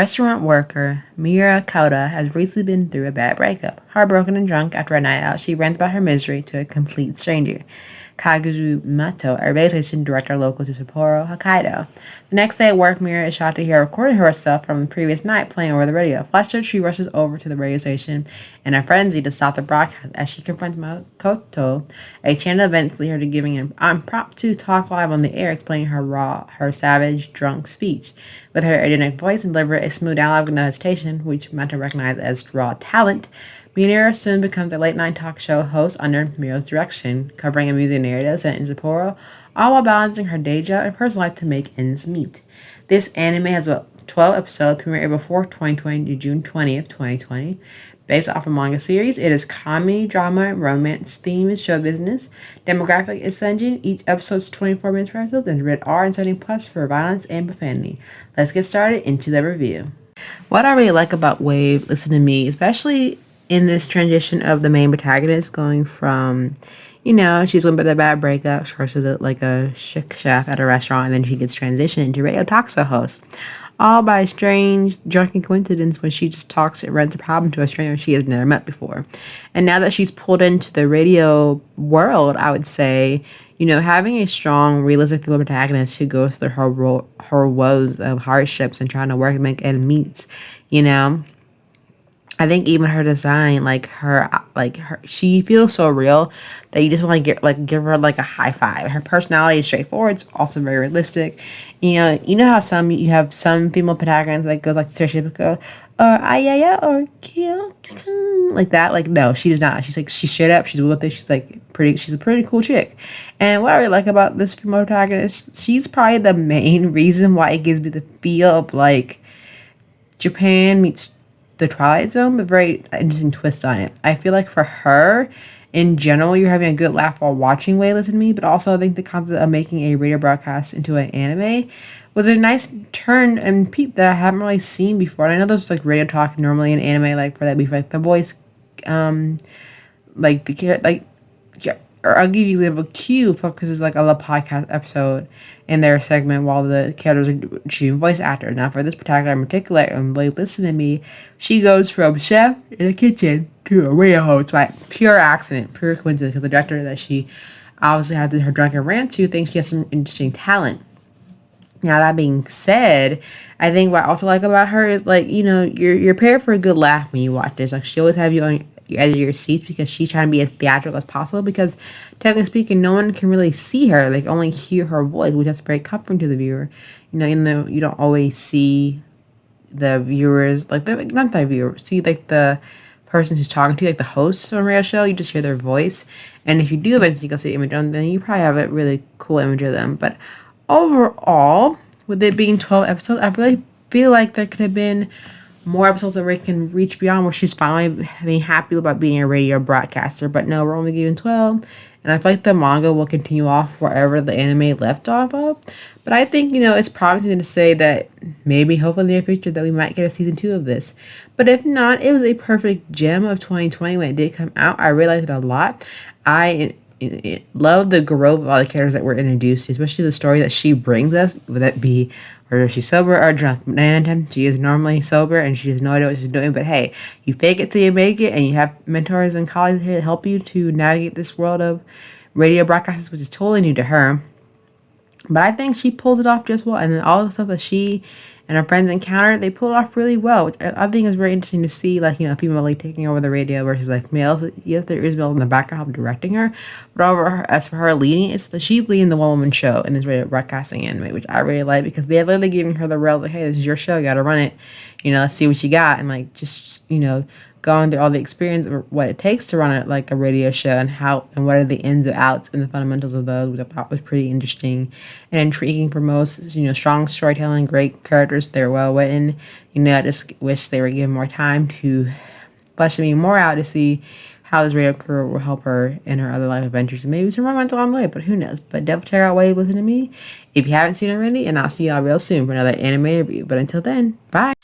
Restaurant worker Mira Kauda has recently been through a bad breakup. Heartbroken and drunk after a night out, she rants about her misery to a complete stranger. Kaguzu Mato, a radio station director local to Sapporo, Hokkaido. The next day at work, Mira is shocked to hear recording herself from the previous night playing over the radio. Flustered, she rushes over to the radio station in a frenzy to stop the broadcast as she confronts Makoto, a channel events leader, to giving an impromptu talk live on the air, explaining her savage, drunk speech. With her idiotic voice and deliberate, a smooth dialogue with no hesitation, which Mato recognized as raw talent, Munira soon becomes a late-night talk show host under Mira's direction, covering amusing narratives set in Sapporo, all while balancing her day job and personal life to make ends meet. This anime has about 12 episodes, premiered April 4th, 2020 to June 20th, 2020. Based off a manga series, it is comedy, drama, romance, theme is show business. Demographic is Senjin. Each episode is 24 minutes per episode and rated R and 17+ for violence and profanity. Let's get started into the review. What I really like about Wave, Listen to Me, especially in this transition of the main protagonist going from, she's going through a bad breakup, she works as like a chic chef at a restaurant, and then she gets transitioned into radio talk show host. All by a strange, drunken coincidence when she just talks and runs a problem to a stranger she has never met before. And now that she's pulled into the radio world, I would say, having a strong, realistic female protagonist who goes through her woes of hardships and trying to work and make ends meet, I think even her design, she feels so real that you just want to give her like a high five. Her personality is straightforward. It's also very realistic. You know how you have some female protagonists that goes like stereotypical, or ayaya, or kill, like that. Like, no, she does not. She's straight up. She's with it. She's a pretty cool chick. And what I really like about this female protagonist, she's probably the main reason why it gives me the feel of like Japan meets the Twilight Zone, but very interesting twist on it. I feel like for her, in general, you're having a good laugh while watching Way Listen to Me, but also I think the concept of making a radio broadcast into an anime was a nice turn and peep that I haven't really seen before. And I know there's like radio talk normally in anime, like for that be like the voice, or I'll give you an example. Q focuses like on the podcast episode in their segment while the characters are shooting voice actors. Now for this protagonist in particular, and Blade Listen to Me, she goes from chef in the kitchen to a radio host by pure accident, pure coincidence. Because the director that she obviously had her drunken rant to thinks she has some interesting talent. Now that being said, I think what I also like about her is you're prepared for a good laugh when you watch this. Like she always have you on the edge of your seats because she's trying to be as theatrical as possible, because technically speaking, no one can really see her. They can only hear her voice, which is very comforting to the viewer. Even though you don't always see the viewers, not the viewer, see like the person who's talking to you, like the hosts on a radio show, you just hear their voice. And if you do eventually go see the image on, then you probably have a really cool image of them. But overall, with it being 12 episodes, I really feel like there could have been more episodes that we can reach beyond where she's finally being happy about being a radio broadcaster. But no, we're only given 12. And I feel like the manga will continue off wherever the anime left off of. But I think, it's promising to say that maybe, hopefully in the near future, that we might get a season 2 of this. But if not, it was a perfect gem of 2020 when it did come out. I really liked it a lot. I love the growth of all the characters that were introduced, especially the story that she brings us, would that be whether she's sober or drunk. 9 out of 10, she is normally sober and she has no idea what she's doing, but hey, you fake it till you make it, and you have mentors and colleagues to help you to navigate this world of radio broadcasts, which is totally new to her. But I think she pulls it off just well, and then all the stuff that she and her friends encounter, they pull it off really well, which I think is very interesting to see, female lead taking over the radio versus males. Yes, there is male in the background directing her, but as for her leading, it's that she's leading the one-woman show in this radio broadcasting anime, which I really like, because they're literally giving her the rails, like, hey, this is your show, you gotta run it, let's see what you got, and going through all the experience of what it takes to run it like a radio show, and what are the ins and outs and the fundamentals of those, which I thought was pretty interesting and intriguing for most. Strong storytelling, great characters, they're well written. I just wish they were given more time to flesh me more out to see how this radio career will help her in her other life adventures, and maybe some romance along the way, but who knows. But definitely check out Wave Listen to Me if you haven't seen it already, and I'll see y'all real soon for another anime review. But until then, bye.